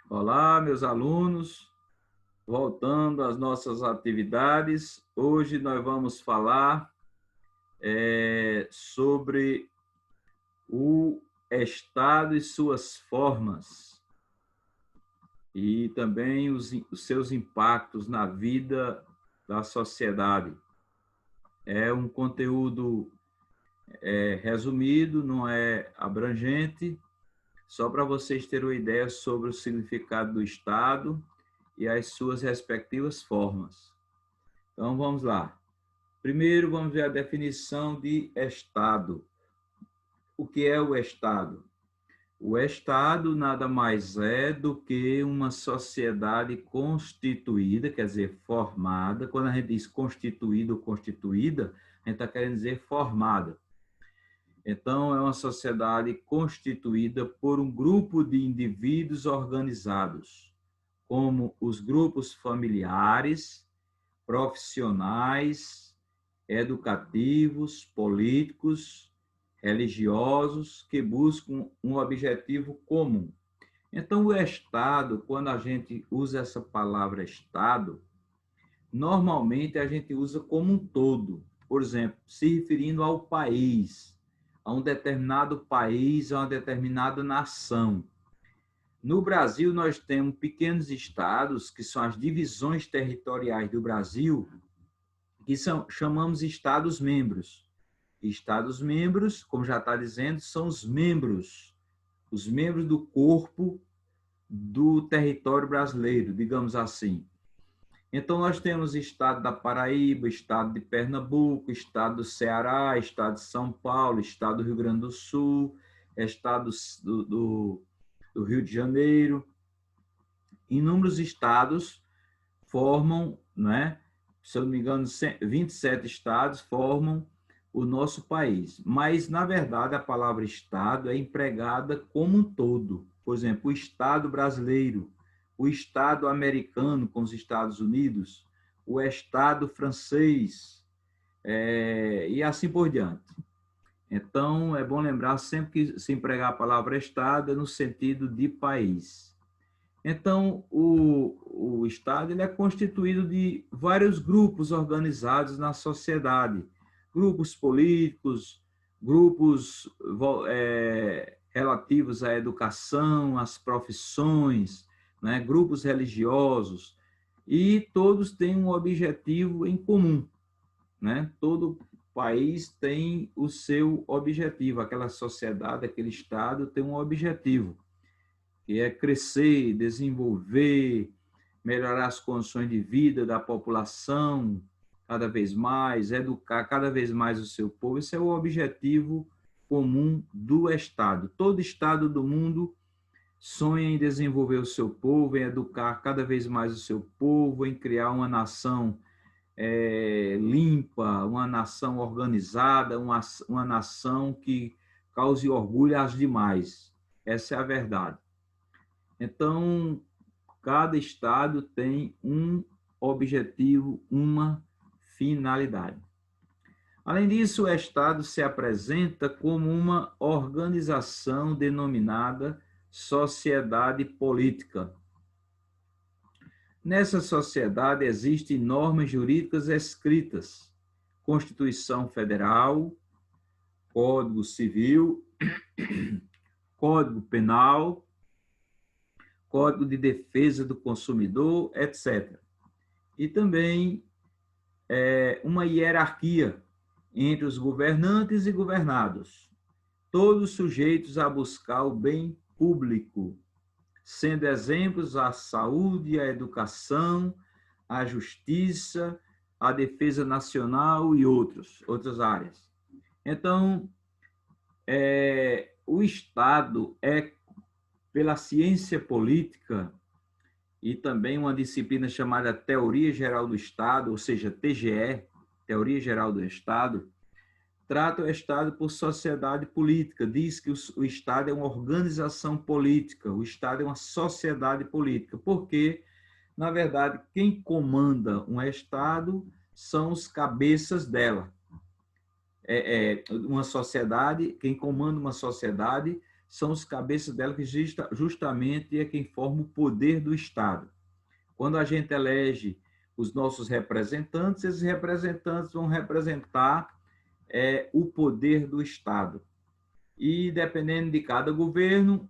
Olá, meus alunos, voltando às nossas atividades. Hoje nós vamos falar sobre o Estado e suas formas e também os seus impactos na vida da sociedade. É um conteúdo resumido, não é abrangente, só para vocês terem uma ideia sobre o significado do Estado e as suas respectivas formas. Então, vamos lá. Primeiro, vamos ver a definição de Estado. O que é o Estado? O Estado nada mais é do que uma sociedade constituída, quer dizer, formada. Quando a gente diz constituído ou constituída, a gente está querendo dizer formada. Então, é uma sociedade constituída por um grupo de indivíduos organizados, como os grupos familiares, profissionais, educativos, políticos, religiosos, que buscam um objetivo comum. Então, o Estado, quando a gente usa essa palavra Estado, normalmente a gente usa como um todo. Por exemplo, se referindo ao país, a um determinado país, a uma determinada nação. No Brasil, nós temos pequenos estados, que são as divisões territoriais do Brasil, que chamamos Estados-membros. Estados-membros, como já está dizendo, são os membros do corpo do território brasileiro, digamos assim. Então, nós temos Estado da Paraíba, Estado de Pernambuco, Estado do Ceará, Estado de São Paulo, Estado do Rio Grande do Sul, Estado do Rio de Janeiro. Inúmeros estados formam, né, se eu não me engano, 27 estados formam o nosso país. Mas, na verdade, a palavra Estado é empregada como um todo. Por exemplo, o Estado brasileiro, o Estado americano com os Estados Unidos, o Estado francês, e assim por diante. Então, é bom lembrar sempre que se empregar a palavra Estado é no sentido de país. Então, o Estado ele é constituído de vários grupos organizados na sociedade, grupos políticos, grupos relativos à educação, às profissões, né, grupos religiosos, e todos têm um objetivo em comum, né? Todo país tem o seu objetivo, aquela sociedade, aquele Estado tem um objetivo que é crescer, desenvolver, melhorar as condições de vida da população cada vez mais, educar cada vez mais o seu povo. Esse é o objetivo comum do Estado. Todo Estado do mundo sonha em desenvolver o seu povo, em educar cada vez mais o seu povo, em criar uma nação limpa, uma nação organizada, uma nação que cause orgulho às demais. Essa é a verdade. Então, cada estado tem um objetivo, uma finalidade. Além disso, o Estado se apresenta como uma organização denominada sociedade política. Nessa sociedade existem normas jurídicas escritas, Constituição Federal, Código Civil, Código Penal, Código de Defesa do Consumidor, etc. E também uma hierarquia entre os governantes e governados, todos sujeitos a buscar o bem público, sendo exemplos a saúde, a educação, a justiça, a defesa nacional e outras áreas. Então, o Estado é, pela ciência política, e também uma disciplina chamada Teoria Geral do Estado, ou seja, TGE, Teoria Geral do Estado, trata o Estado por sociedade política, diz que o Estado é uma organização política, o Estado é uma sociedade política, porque, na verdade, quem comanda um Estado são os cabeças dela. Uma sociedade, quem comanda uma sociedade são os cabeças dela que justamente é quem forma o poder do Estado. Quando a gente elege os nossos representantes, esses representantes vão representar o poder do Estado. E, dependendo de cada governo,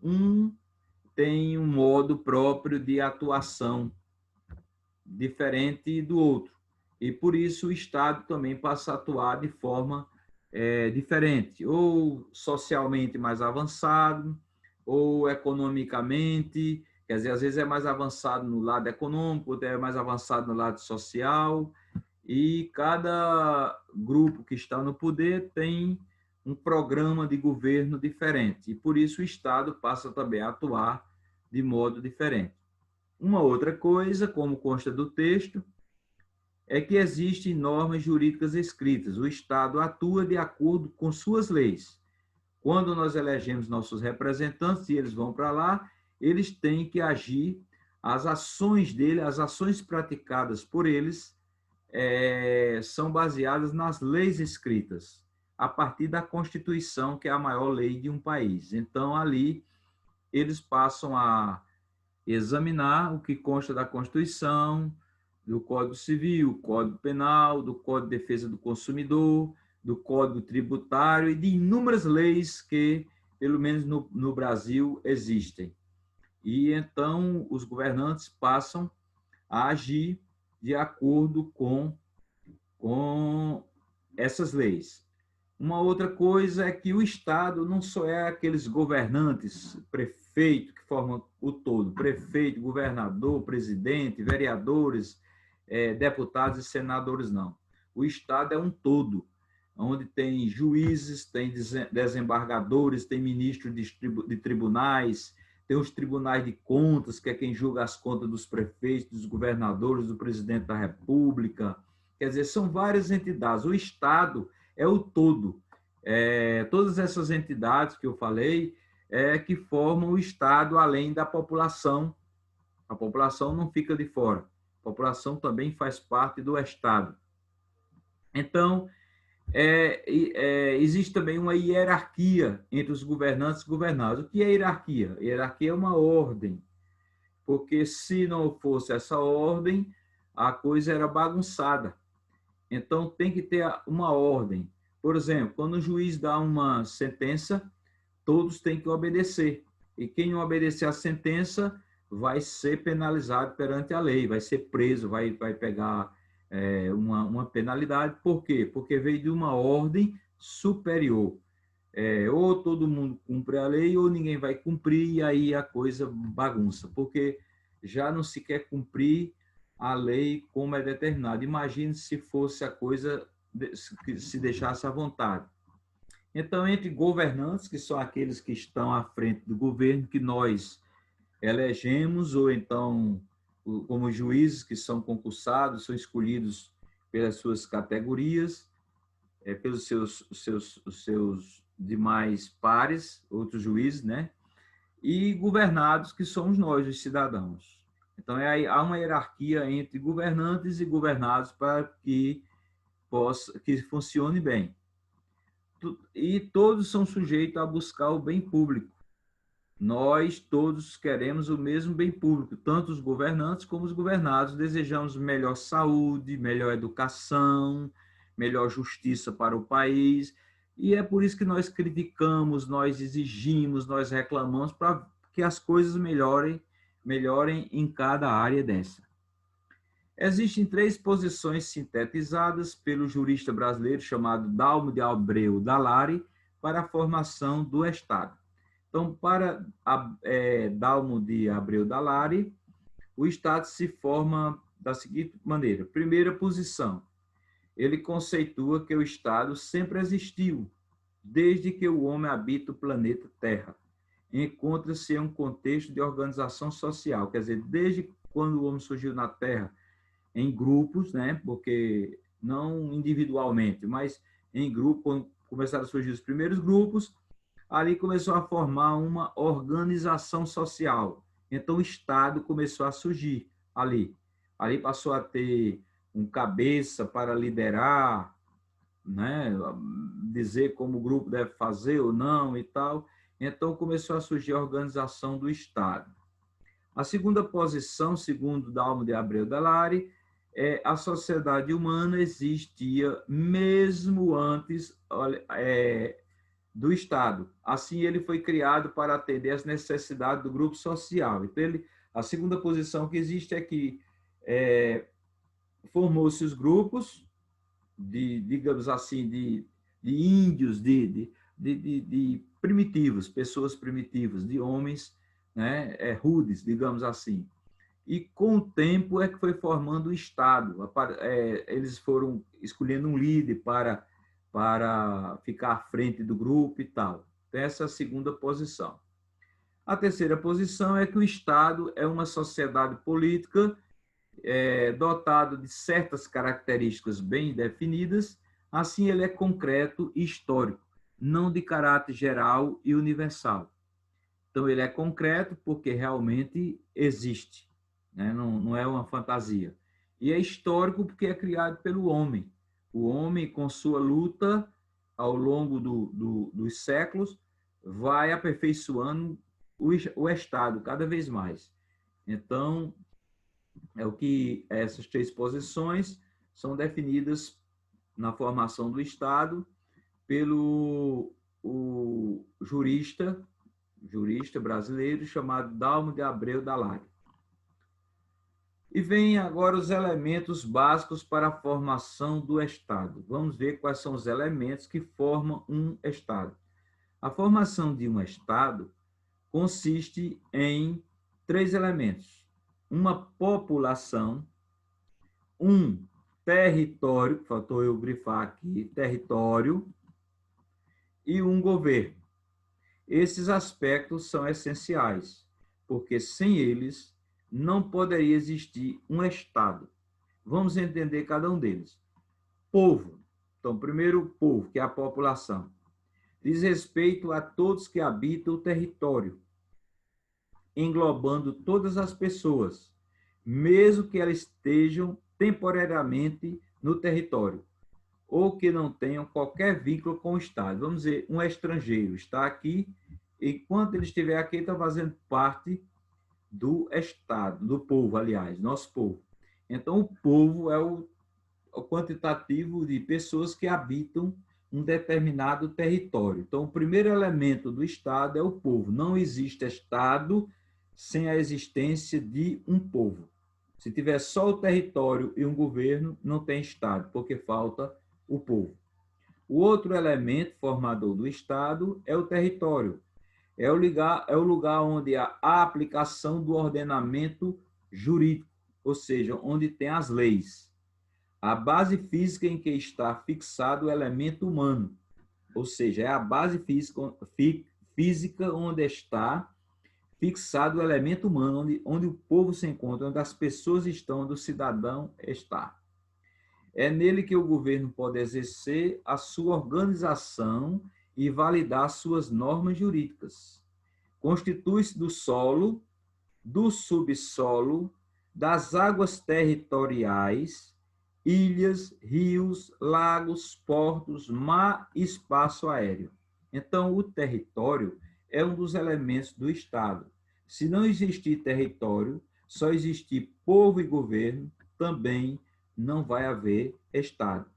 tem um modo próprio de atuação diferente do outro. E, por isso, o Estado também passa a atuar de forma diferente, ou socialmente mais avançado, ou economicamente, quer dizer, às vezes é mais avançado no lado econômico, outro é mais avançado no lado social, e cada grupo que está no poder tem um programa de governo diferente, e por isso o Estado passa também a atuar de modo diferente. Uma outra coisa, como consta do texto, é que existem normas jurídicas escritas. O Estado atua de acordo com suas leis. Quando nós elegemos nossos representantes e eles vão para lá, eles têm que agir, as ações dele, as ações praticadas por eles, são baseadas nas leis escritas, a partir da Constituição, que é a maior lei de um país. Então, ali, eles passam a examinar o que consta da Constituição, do Código Civil, Código Penal, do Código de Defesa do Consumidor, do Código Tributário e de inúmeras leis que, pelo menos no Brasil, existem. E então os governantes passam a agir de acordo com essas leis. Uma outra coisa é que o Estado não só é aqueles governantes, prefeito, que formam o todo, prefeito, governador, presidente, vereadores, deputados e senadores, não. O Estado é um todo, onde tem juízes, tem desembargadores, tem ministros de tribunais, tem os tribunais de contas, que é quem julga as contas dos prefeitos, dos governadores, do presidente da República. Quer dizer, são várias entidades. O Estado é o todo. Todas essas entidades que eu falei que formam o Estado, além da população. A população não fica de fora. A população também faz parte do Estado. Então, existe também uma hierarquia entre os governantes e governados. O que é hierarquia? Hierarquia é uma ordem, porque se não fosse essa ordem, a coisa era bagunçada. Então, tem que ter uma ordem. Por exemplo, quando o juiz dá uma sentença, todos têm que obedecer. E quem não obedecer a sentença vai ser penalizado perante a lei, vai ser preso, vai pegar uma penalidade. Por quê? Porque veio de uma ordem superior. Ou todo mundo cumpre a lei, ou ninguém vai cumprir, e aí a coisa bagunça, porque já não se quer cumprir a lei como é determinado. Imagine se fosse a coisa que se deixasse à vontade. Então, entre governantes, que são aqueles que estão à frente do governo, que nós elegemos, ou então como juízes que são concursados, são escolhidos pelas suas categorias, pelos seus demais pares, outros juízes, né? E governados, que somos nós, os cidadãos. Então, há uma hierarquia entre governantes e governados para que funcione bem. E todos são sujeitos a buscar o bem público. Nós todos queremos o mesmo bem público, tanto os governantes como os governados. Desejamos melhor saúde, melhor educação, melhor justiça para o país. E é por isso que nós criticamos, nós exigimos, nós reclamamos para que as coisas melhorem em cada área dessa. Existem 3 posições sintetizadas pelo jurista brasileiro chamado Dalmo de Abreu Dallari para a formação do Estado. Então, para Dalmo de Abreu Dallari, o Estado se forma da seguinte maneira. Primeira posição, ele conceitua que o Estado sempre existiu, desde que o homem habita o planeta Terra. Encontra-se em um contexto de organização social, quer dizer, desde quando o homem surgiu na Terra, em grupos, né? Porque não individualmente, mas em grupo, quando começaram a surgir os primeiros grupos, ali começou a formar uma organização social. Então, o Estado começou a surgir ali. Ali passou a ter um cabeça para liderar, né? Dizer como o grupo deve fazer ou não e tal. Então, começou a surgir a organização do Estado. A segunda posição, segundo Dalmo de Abreu Dellari, é a sociedade humana existia mesmo antes do Estado. Assim, ele foi criado para atender às necessidades do grupo social. Então, a segunda posição que existe é que formou-se os grupos digamos assim, de índios, de primitivos, pessoas primitivas, de homens, né, rudes, digamos assim. E com o tempo é que foi formando o Estado. Eles foram escolhendo um líder para ficar à frente do grupo e tal. Então, essa é a segunda posição. A terceira posição é que o Estado é uma sociedade política dotado de certas características bem definidas, assim ele é concreto e histórico, não de caráter geral e universal. Então, ele é concreto porque realmente existe, né? Não é uma fantasia. E é histórico porque é criado pelo homem. O homem, com sua luta ao longo dos séculos, vai aperfeiçoando o Estado cada vez mais. Então, é o que essas três posições são definidas na formação do Estado pelo jurista brasileiro chamado Dalmo de Abreu Dallari. E vem agora os elementos básicos para a formação do Estado. Vamos ver quais são os elementos que formam um Estado. A formação de um Estado consiste em três elementos: uma população, um território, faltou eu grifar aqui, território, e um governo. Esses aspectos são essenciais, porque sem eles não poderia existir um Estado. Vamos entender cada um deles. Povo. Então, primeiro, povo, que é a população. Diz respeito a todos que habitam o território, englobando todas as pessoas, mesmo que elas estejam temporariamente no território, ou que não tenham qualquer vínculo com o Estado. Vamos dizer, um estrangeiro está aqui, e enquanto ele estiver aqui, ele está fazendo parte do Estado, do povo, aliás, nosso povo. Então, o povo é o quantitativo de pessoas que habitam um determinado território. Então, o primeiro elemento do Estado é o povo. Não existe Estado sem a existência de um povo. Se tiver só o território e um governo, não tem Estado, porque falta o povo. O outro elemento formador do Estado é o território. É o lugar onde há a aplicação do ordenamento jurídico, ou seja, onde tem as leis. A base física em que está fixado o elemento humano, ou seja, é a base física onde está fixado o elemento humano, onde o povo se encontra, onde as pessoas estão, onde o cidadão está. É nele que o governo pode exercer a sua organização e validar suas normas jurídicas. Constitui-se do solo, do subsolo, das águas territoriais, ilhas, rios, lagos, portos, mar e espaço aéreo. Então, o território é um dos elementos do Estado. Se não existir território, só existir povo e governo, também não vai haver Estado.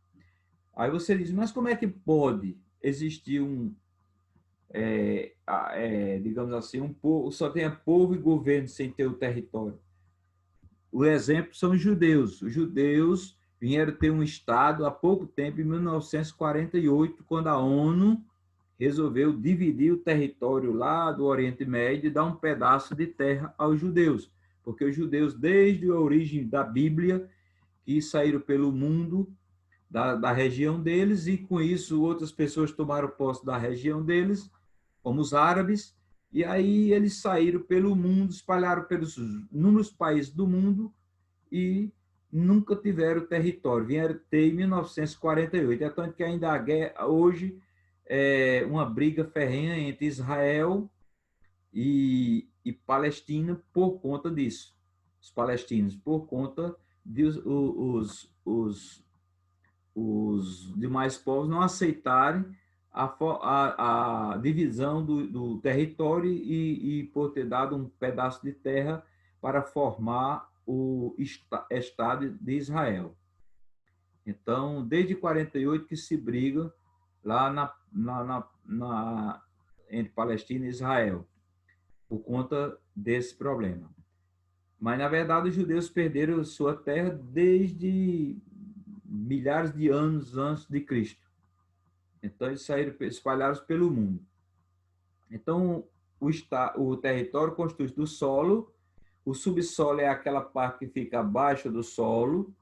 Aí você diz, mas como é que pode existir digamos assim, um povo, só tenha povo e governo sem ter o território? O exemplo são os judeus. Os judeus vieram ter um Estado há pouco tempo, em 1948, quando a ONU resolveu dividir o território lá do Oriente Médio e dar um pedaço de terra aos judeus. Porque os judeus, desde a origem da Bíblia, que saíram pelo mundo, da região deles, e com isso outras pessoas tomaram posse da região deles, como os árabes, e aí eles saíram pelo mundo, espalharam pelos inúmeros países do mundo e nunca tiveram território. Vieram ter em 1948. É tanto que ainda há guerra, hoje uma briga ferrenha entre Israel e Palestina por conta disso. Os palestinos, por conta de os demais povos não aceitarem a divisão do território e por ter dado um pedaço de terra para formar o Estado de Israel. Então, desde 48 que se briga lá entre Palestina e Israel, por conta desse problema. Mas, na verdade, os judeus perderam sua terra desde milhares de anos antes de Cristo. Então, eles saíram espalhados pelo mundo. Então, o território constitui do solo, o subsolo é aquela parte que fica abaixo do solo.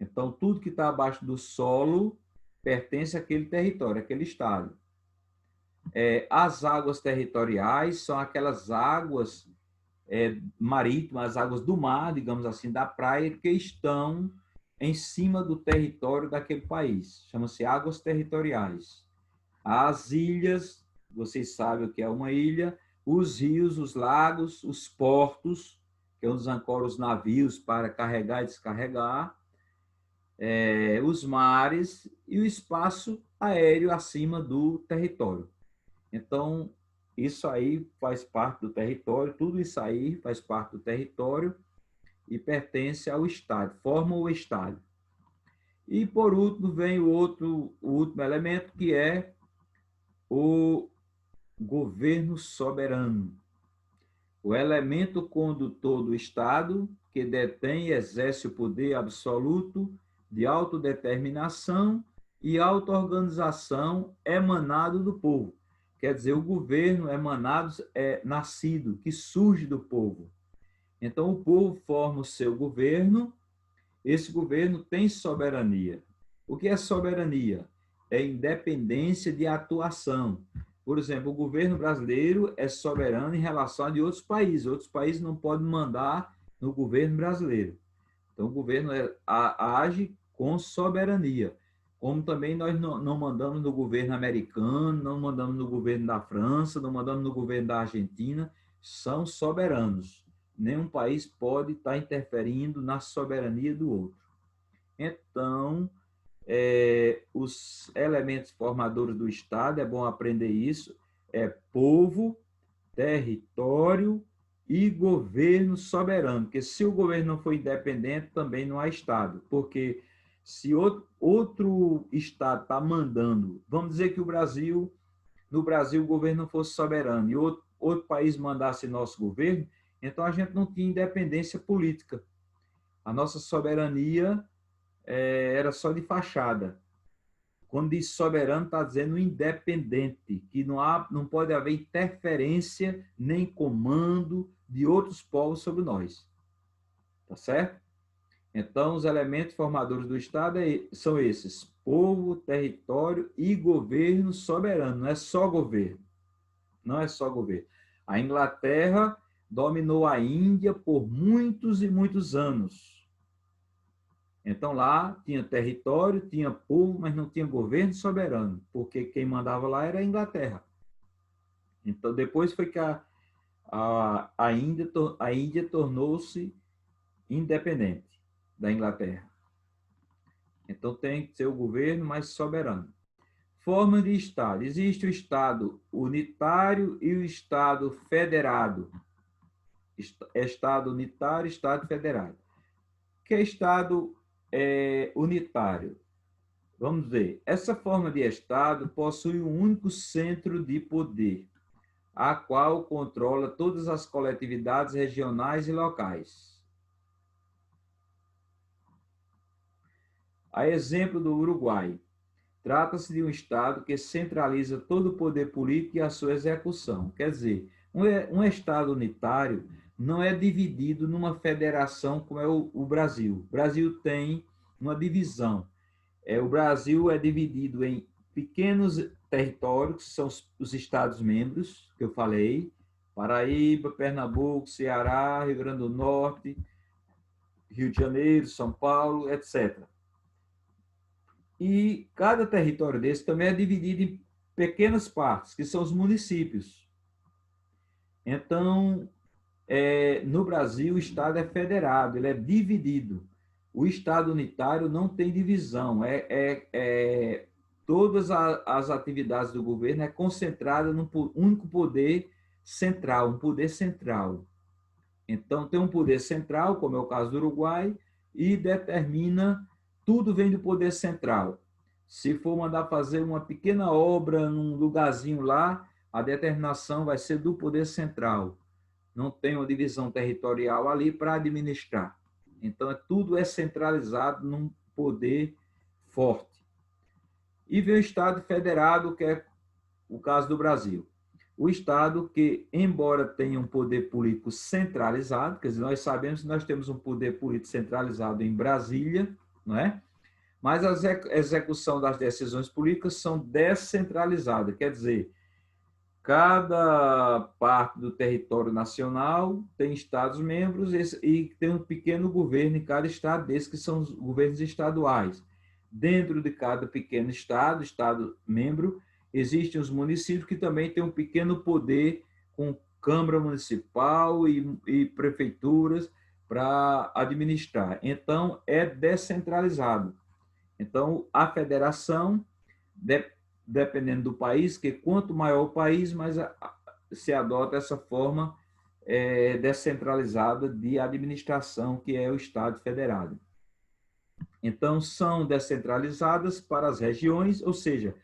Então, tudo que está abaixo do solo pertence àquele território, àquele estado. As águas territoriais são aquelas águas marítimas, as águas do mar, digamos assim, da praia, que estão em cima do território daquele país. Chama-se águas territoriais. As ilhas, vocês sabem o que é uma ilha, os rios, os lagos, os portos, que é onde ancoram os navios para carregar e descarregar, os mares e o espaço aéreo acima do território. Então, isso aí faz parte do território, tudo isso aí faz parte do território e pertence ao Estado, forma o Estado. E, por último, vem o último elemento, que é o governo soberano. O elemento condutor do Estado, que detém e exerce o poder absoluto de autodeterminação e auto-organização emanado do povo. Quer dizer, o governo emanado é nascido, que surge do povo. Então, o povo forma o seu governo, esse governo tem soberania. O que é soberania? É independência de atuação. Por exemplo, o governo brasileiro é soberano em relação a de outros países. Outros países não podem mandar no governo brasileiro. Então, o governo age com soberania. Como também nós não mandamos no governo americano, não mandamos no governo da França, não mandamos no governo da Argentina, são soberanos. Nenhum país pode estar interferindo na soberania do outro. Então, os elementos formadores do Estado, é bom aprender isso, é povo, território e governo soberano, porque se o governo não for independente, também não há Estado, porque se outro Estado está mandando, vamos dizer que no Brasil o governo não fosse soberano e outro país mandasse nosso governo, então a gente não tinha independência política. A nossa soberania era só de fachada. Quando diz soberano, está dizendo independente, que não pode haver interferência nem comando de outros povos sobre nós. Tá certo? Então, os elementos formadores do Estado são esses: povo, território e governo soberano. Não é só governo. Não é só governo. A Inglaterra dominou a Índia por muitos e muitos anos. Então, lá tinha território, tinha povo, mas não tinha governo soberano, porque quem mandava lá era a Inglaterra. Então, depois foi que a Índia tornou-se independente da Inglaterra. Então, tem que ser o governo mais soberano. Forma de Estado. Existe o Estado unitário e o Estado federado. Estado unitário e Estado federado. O que é Estado unitário? Vamos ver. Essa forma de Estado possui um único centro de poder, a qual controla todas as coletividades regionais e locais. A exemplo do Uruguai, trata-se de um Estado que centraliza todo o poder político e a sua execução. Quer dizer, um Estado unitário não é dividido numa federação como é o Brasil. O Brasil tem uma divisão. O Brasil é dividido em pequenos territórios, que são os Estados-membros, que eu falei: Paraíba, Pernambuco, Ceará, Rio Grande do Norte, Rio de Janeiro, São Paulo, etc. E cada território desse também é dividido em pequenas partes, que são os municípios. Então, no Brasil, o Estado é federado, ele é dividido. O Estado unitário não tem divisão, todas as atividades do governo é concentrada num único poder central, um poder central. Então, tem um poder central, como é o caso do Uruguai, e determina, tudo vem do poder central. Se for mandar fazer uma pequena obra num lugarzinho lá, a determinação vai ser do poder central. Não tem uma divisão territorial ali para administrar. Então, tudo é centralizado num poder forte. E vem o Estado federado, que é o caso do Brasil. O Estado que, embora tenha um poder político centralizado, quer dizer, nós sabemos que nós temos um poder político centralizado em Brasília, não é? Mas a execução das decisões políticas são descentralizadas, quer dizer, cada parte do território nacional tem estados-membros e tem um pequeno governo em cada estado, desses que são os governos estaduais. Dentro de cada pequeno estado-membro, existem os municípios que também têm um pequeno poder com Câmara Municipal e prefeituras para administrar. Então, é descentralizado. Então, a federação, dependendo do país, que quanto maior o país, mais se adota essa forma descentralizada de administração, que é o Estado federado. Então, são descentralizadas para as regiões, ou seja,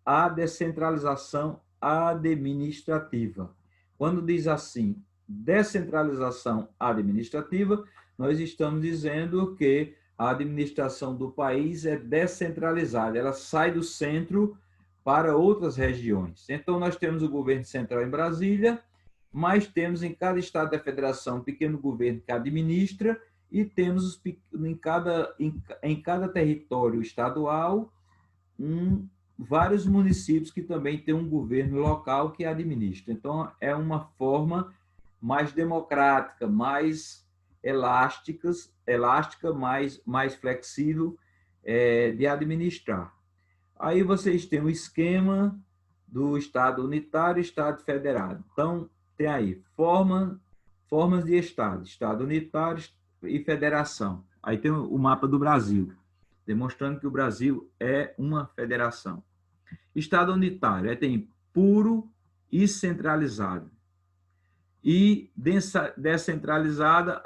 a descentralização administrativa. Quando diz assim, descentralização administrativa, nós estamos dizendo que a administração do país é descentralizada, ela sai do centro para outras regiões. Então, nós temos o governo central em Brasília, mas temos em cada estado da federação um pequeno governo que administra e temos em cada território estadual vários municípios que também têm um governo local que administra. Então, é uma forma mais democrática, mais elástica, mais flexível de administrar. Aí vocês têm o esquema do Estado unitário e Estado federado. Então, tem aí formas de Estado, Estado unitário e federação. Aí tem o mapa do Brasil, demonstrando que o Brasil é uma federação. Estado unitário tem puro e centralizado. E descentralizada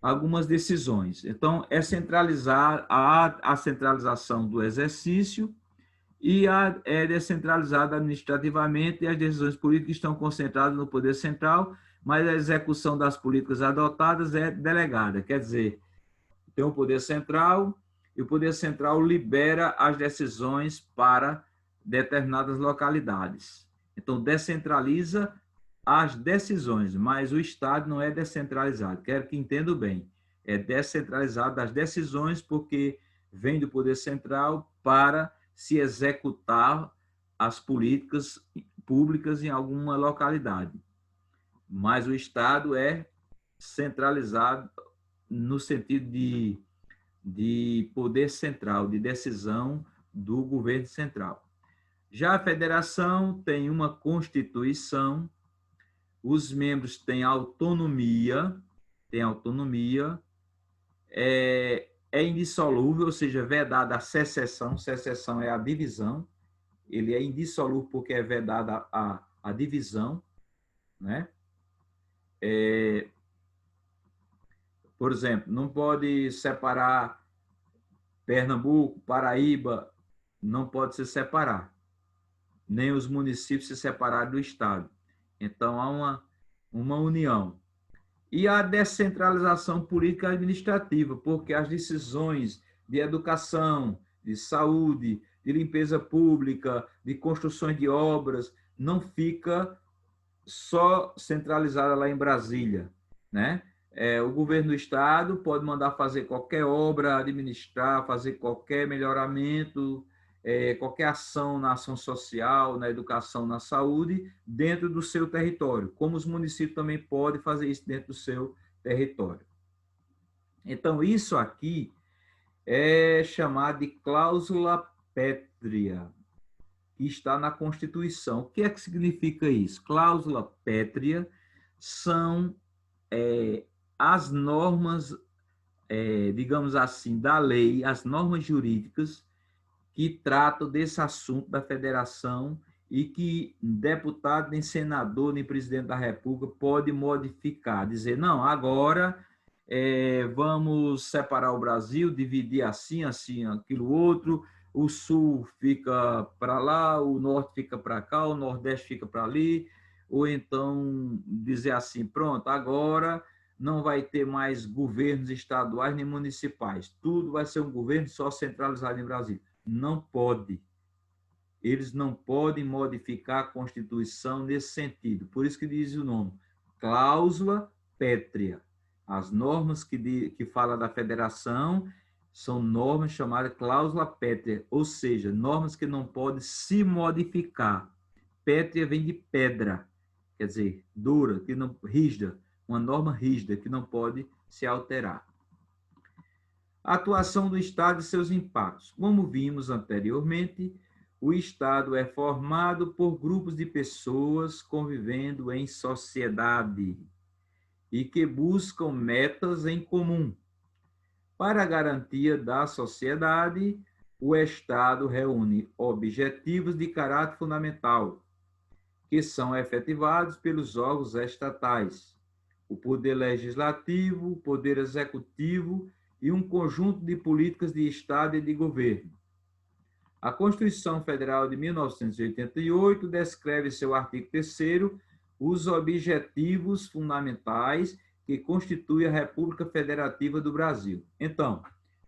algumas decisões. Então, é centralizar a centralização do exercício e é descentralizada administrativamente e as decisões políticas estão concentradas no poder central, mas a execução das políticas adotadas é delegada. Quer dizer, tem o poder central e o poder central libera as decisões para determinadas localidades. Então, descentraliza as decisões, mas o Estado não é descentralizado. Quero que entendam bem. É descentralizado as decisões porque vem do poder central para se executar as políticas públicas em alguma localidade. Mas o Estado é centralizado no sentido de poder central, de decisão do governo central. Já a federação tem uma constituição, os membros têm autonomia, é indissolúvel, ou seja, vedada a secessão é a divisão, ele é indissolúvel porque é vedada a divisão, né? Por exemplo, não pode separar Pernambuco, Paraíba, não pode se separar, nem os municípios se separarem do Estado. Então, há uma união. E a descentralização política e administrativa, porque as decisões de educação, de saúde, de limpeza pública, de construções de obras, não fica só centralizada lá em Brasília, né? O governo do estado pode mandar fazer qualquer obra, administrar, fazer qualquer melhoramento, qualquer ação na ação social, na educação, na saúde, dentro do seu território, como os municípios também podem fazer isso dentro do seu território. Então, isso aqui é chamado de cláusula pétrea, que está na Constituição. O que é que significa isso? Cláusula pétrea são as normas, digamos assim, da lei, as normas jurídicas que tratam desse assunto da federação e que deputado, nem senador, nem presidente da República pode modificar, dizer, não, agora vamos separar o Brasil, dividir assim, assim, aquilo outro, o Sul fica para lá, o Norte fica para cá, o Nordeste fica para ali, ou então dizer assim, pronto, agora não vai ter mais governos estaduais nem municipais, tudo vai ser um governo só centralizado em Brasília. Não pode. Eles não podem modificar a Constituição nesse sentido. Por isso que diz o nome, cláusula pétrea. As normas que fala da federação são normas chamadas cláusula pétrea, ou seja, normas que não podem se modificar. Pétrea vem de pedra, quer dizer, dura, que não, rígida, uma norma rígida que não pode se alterar. A atuação do Estado e seus impactos. Como vimos anteriormente, o Estado é formado por grupos de pessoas convivendo em sociedade e que buscam metas em comum. Para a garantia da sociedade, o Estado reúne objetivos de caráter fundamental, que são efetivados pelos órgãos estatais, o poder legislativo, o poder executivo e um conjunto de políticas de Estado e de governo. A Constituição Federal de 1988 descreve em seu artigo 3º os objetivos fundamentais que constituem a República Federativa do Brasil. Então,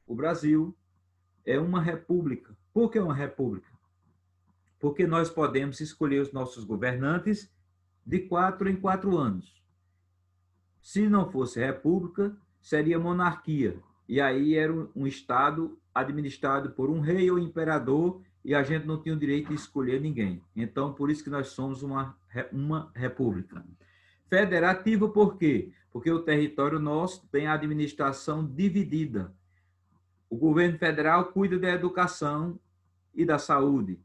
o Brasil é uma república. Por que uma república? Porque nós podemos escolher os nossos governantes de 4 em 4 anos. Se não fosse república, seria monarquia. E aí era um Estado administrado por um rei ou imperador e a gente não tinha o direito de escolher ninguém. Então, por isso que nós somos uma república. Federativa por quê? Porque o território nosso tem a administração dividida. O governo federal cuida da educação e da saúde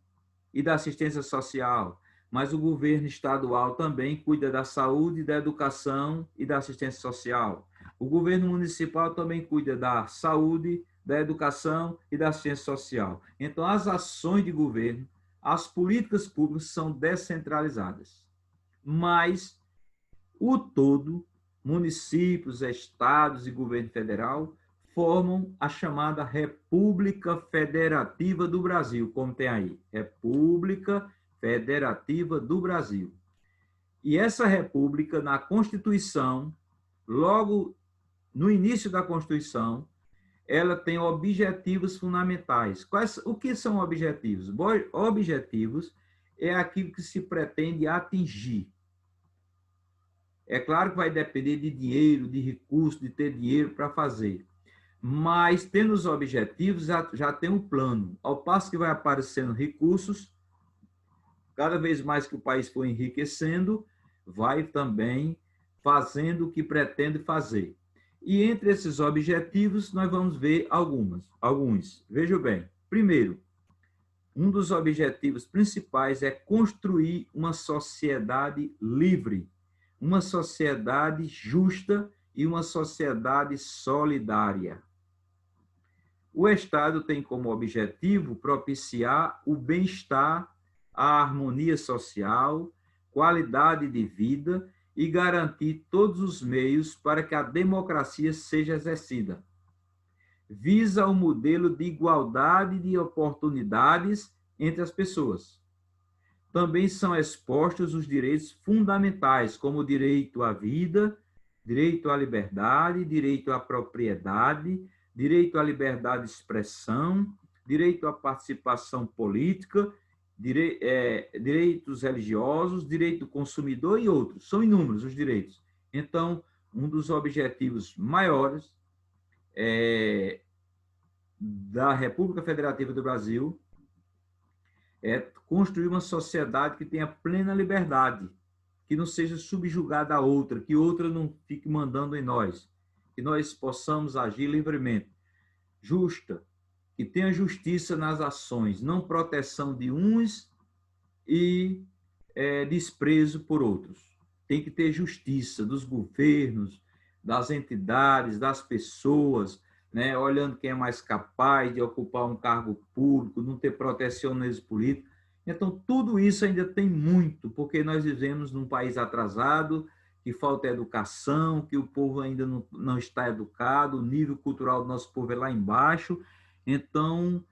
e da assistência social, mas o governo estadual também cuida da saúde, da educação e da assistência social. O governo municipal também cuida da saúde, da educação e da assistência social. Então, as ações de governo, as políticas públicas são descentralizadas. Mas, o todo, municípios, estados e governo federal formam a chamada República Federativa do Brasil, como tem aí, República Federativa do Brasil. E essa república, na Constituição, logo no início da Constituição, ela tem objetivos fundamentais. O que são objetivos? Objetivos é aquilo que se pretende atingir. É claro que vai depender de dinheiro, de recurso, de ter dinheiro para fazer. Mas, tendo os objetivos, já tem um plano. Ao passo que vai aparecendo recursos, cada vez mais que o país for enriquecendo, vai também fazendo o que pretende fazer. E entre esses objetivos, nós vamos ver alguns. Veja bem, primeiro, um dos objetivos principais é construir uma sociedade livre, uma sociedade justa e uma sociedade solidária. O Estado tem como objetivo propiciar o bem-estar, a harmonia social, qualidade de vida e garantir todos os meios para que a democracia seja exercida. Visa o modelo de igualdade de oportunidades entre as pessoas. Também são expostos os direitos fundamentais, como o direito à vida, direito à liberdade, direito à propriedade, direito à liberdade de expressão, direito à participação política, direitos religiosos, direito do consumidor e outros. São inúmeros os direitos. Então, um dos objetivos maiores da República Federativa do Brasil é construir uma sociedade que tenha plena liberdade, que não seja subjugada a outra, que outra não fique mandando em nós, que nós possamos agir livremente. Justa, que tenha justiça nas ações, não proteção de uns e desprezo por outros. Tem que ter justiça dos governos, das entidades, das pessoas, né? Olhando quem é mais capaz de ocupar um cargo público, não ter protecionismo político. Então, tudo isso ainda tem muito, porque nós vivemos num país atrasado, que falta educação, que o povo ainda não está educado, o nível cultural do nosso povo é lá embaixo. Então,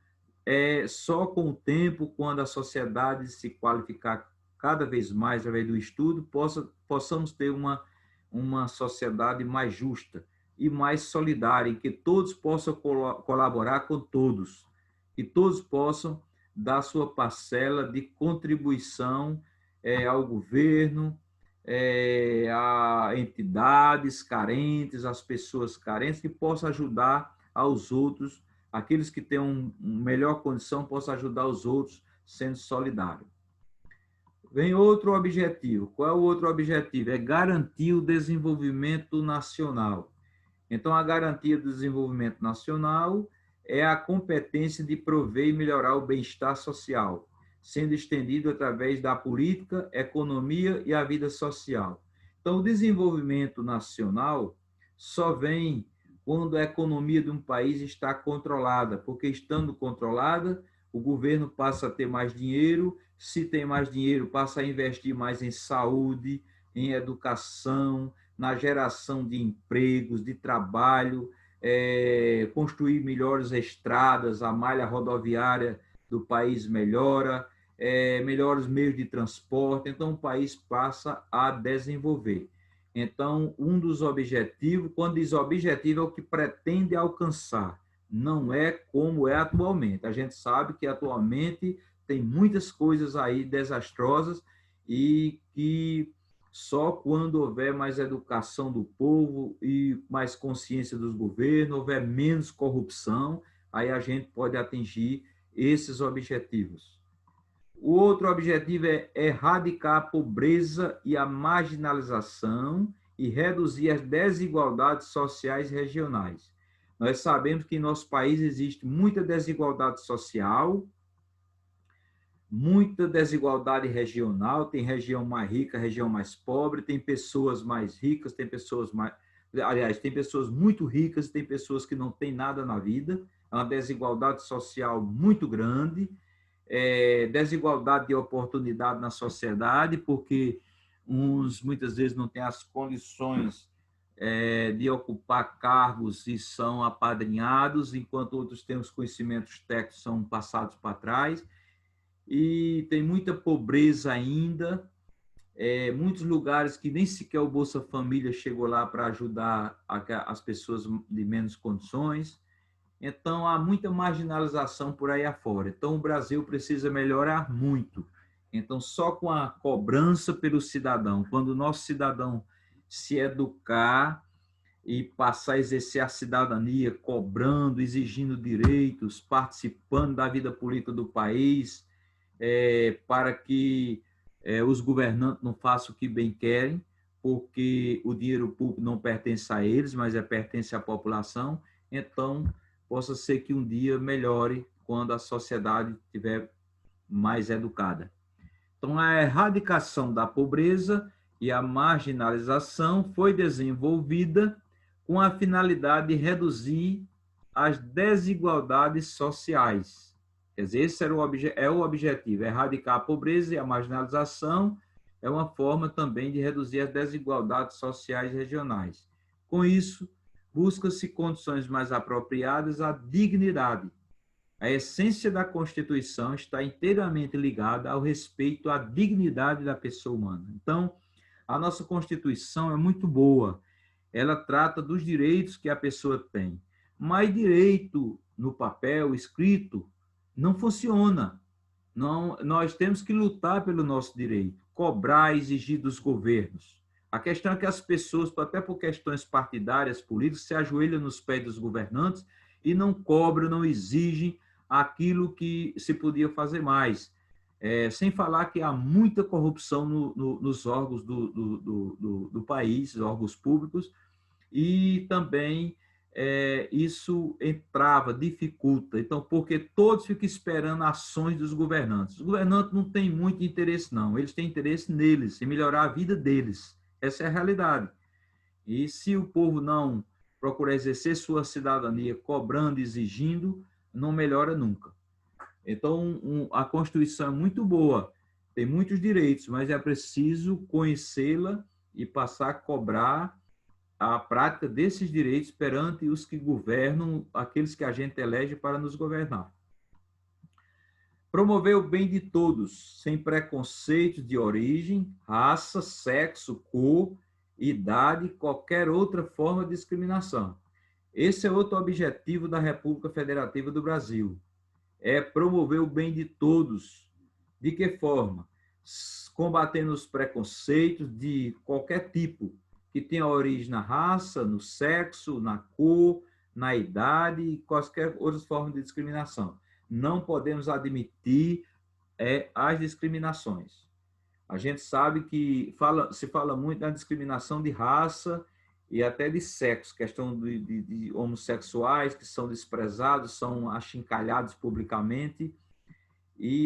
só com o tempo, quando a sociedade se qualificar cada vez mais através do estudo, possamos ter uma sociedade mais justa e mais solidária, em que todos possam colaborar com todos, que todos possam dar sua parcela de contribuição ao governo, a entidades carentes, às pessoas carentes, que possam ajudar aos outros, aqueles que têm uma melhor condição possam ajudar os outros sendo solidário. Vem outro objetivo. Qual é o outro objetivo? É garantir o desenvolvimento nacional. Então, a garantia do desenvolvimento nacional é a competência de prover e melhorar o bem-estar social, sendo estendido através da política, economia e a vida social. Então, o desenvolvimento nacional só vem quando a economia de um país está controlada, porque estando controlada, o governo passa a ter mais dinheiro, se tem mais dinheiro, passa a investir mais em saúde, em educação, na geração de empregos, de trabalho, construir melhores estradas, a malha rodoviária do país melhora, melhores meios de transporte, então o país passa a desenvolver. Então, um dos objetivos, quando diz objetivo, é o que pretende alcançar, não é como é atualmente. A gente sabe que atualmente tem muitas coisas aí desastrosas e que só quando houver mais educação do povo e mais consciência dos governos, houver menos corrupção, aí a gente pode atingir esses objetivos. O outro objetivo é erradicar a pobreza e a marginalização e reduzir as desigualdades sociais e regionais. Nós sabemos que em nosso país existe muita desigualdade social, muita desigualdade regional, tem região mais rica, região mais pobre, tem pessoas mais ricas, tem pessoas mais... Aliás, tem pessoas muito ricas, tem pessoas que não têm nada na vida, é uma desigualdade social muito grande, desigualdade de oportunidade na sociedade, porque uns muitas vezes não têm as condições de ocupar cargos e são apadrinhados, enquanto outros têm os conhecimentos técnicos, são passados para trás, e tem muita pobreza ainda, muitos lugares que nem sequer o Bolsa Família chegou lá para ajudar as pessoas de menos condições. Então, há muita marginalização por aí afora. Então, o Brasil precisa melhorar muito. Então, só com a cobrança pelo cidadão, quando o nosso cidadão se educar e passar a exercer a cidadania, cobrando, exigindo direitos, participando da vida política do país, para que os governantes não façam o que bem querem, porque o dinheiro público não pertence a eles, mas pertence à população. Então, possa ser que um dia melhore quando a sociedade estiver mais educada. Então, a erradicação da pobreza e a marginalização foi desenvolvida com a finalidade de reduzir as desigualdades sociais. Quer dizer, esse é o objetivo, erradicar a pobreza e a marginalização é uma forma também de reduzir as desigualdades sociais e regionais. Com isso, busca-se condições mais apropriadas à dignidade. A essência da Constituição está inteiramente ligada ao respeito à dignidade da pessoa humana. Então, a nossa Constituição é muito boa. Ela trata dos direitos que a pessoa tem. Mas direito no papel, escrito, não funciona. Não, nós temos que lutar pelo nosso direito, cobrar, exigir dos governos. A questão é que as pessoas, até por questões partidárias, políticas, se ajoelham nos pés dos governantes e não cobram, não exigem aquilo que se podia fazer mais. Sem falar que há muita corrupção nos órgãos do país, órgãos públicos, e também isso entrava, dificulta. Então, porque todos ficam esperando ações dos governantes. Os governantes não têm muito interesse, não. Eles têm interesse neles, em melhorar a vida deles. Essa é a realidade. E se o povo não procura exercer sua cidadania cobrando, exigindo, não melhora nunca. Então, a Constituição é muito boa, tem muitos direitos, mas é preciso conhecê-la e passar a cobrar a prática desses direitos perante os que governam, aqueles que a gente elege para nos governar. Promover o bem de todos, sem preconceitos de origem, raça, sexo, cor, idade, qualquer outra forma de discriminação. Esse é outro objetivo da República Federativa do Brasil. É promover o bem de todos. De que forma? Combatendo os preconceitos de qualquer tipo, que tenha origem na raça, no sexo, na cor, na idade e quaisquer outras formas de discriminação. Não podemos admitir as discriminações. A gente sabe que se fala muito da discriminação de raça e até de sexo, questão de homossexuais que são desprezados, são achincalhados publicamente,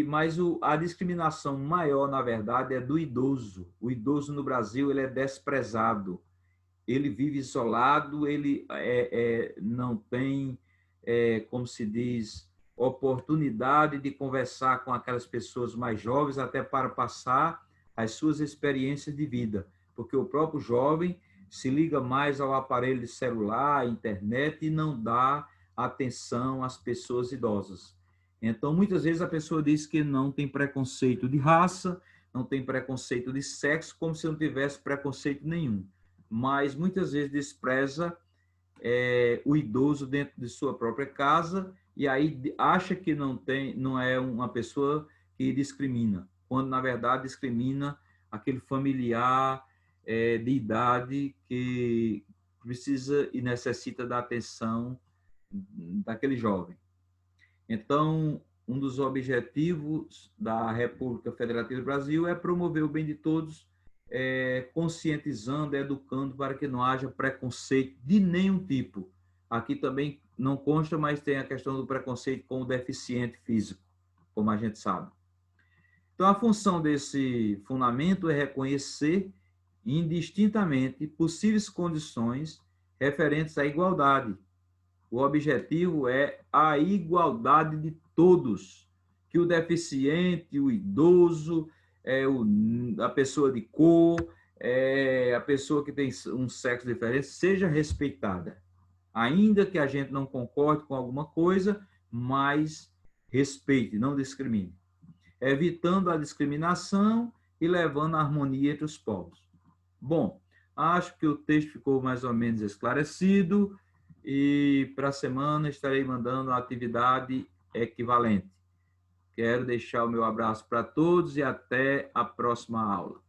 mas a discriminação maior, na verdade, é do idoso. O idoso no Brasil ele é desprezado, ele vive isolado, ele não tem, como se diz, oportunidade de conversar com aquelas pessoas mais jovens, até para passar as suas experiências de vida, porque o próprio jovem se liga mais ao aparelho de celular, à internet, e não dá atenção às pessoas idosas. Então, muitas vezes a pessoa diz que não tem preconceito de raça, não tem preconceito de sexo, como se não tivesse preconceito nenhum. Mas muitas vezes despreza o idoso dentro de sua própria casa e aí acha que não é uma pessoa que discrimina, quando na verdade discrimina aquele familiar de idade que precisa e necessita da atenção daquele jovem. Então, um dos objetivos da República Federativa do Brasil é promover o bem de todos, conscientizando, educando para que não haja preconceito de nenhum tipo. Aqui também não consta, mas tem a questão do preconceito com o deficiente físico, como a gente sabe. Então, a função desse fundamento é reconhecer indistintamente possíveis condições referentes à igualdade. O objetivo é a igualdade de todos, que o deficiente, o idoso, a pessoa de cor, a pessoa que tem um sexo diferente, seja respeitada. Ainda que a gente não concorde com alguma coisa, mas respeite, não discrimine. Evitando a discriminação e levando a harmonia entre os povos. Bom, acho que o texto ficou mais ou menos esclarecido e para a semana estarei mandando a atividade equivalente. Quero deixar o meu abraço para todos e até a próxima aula.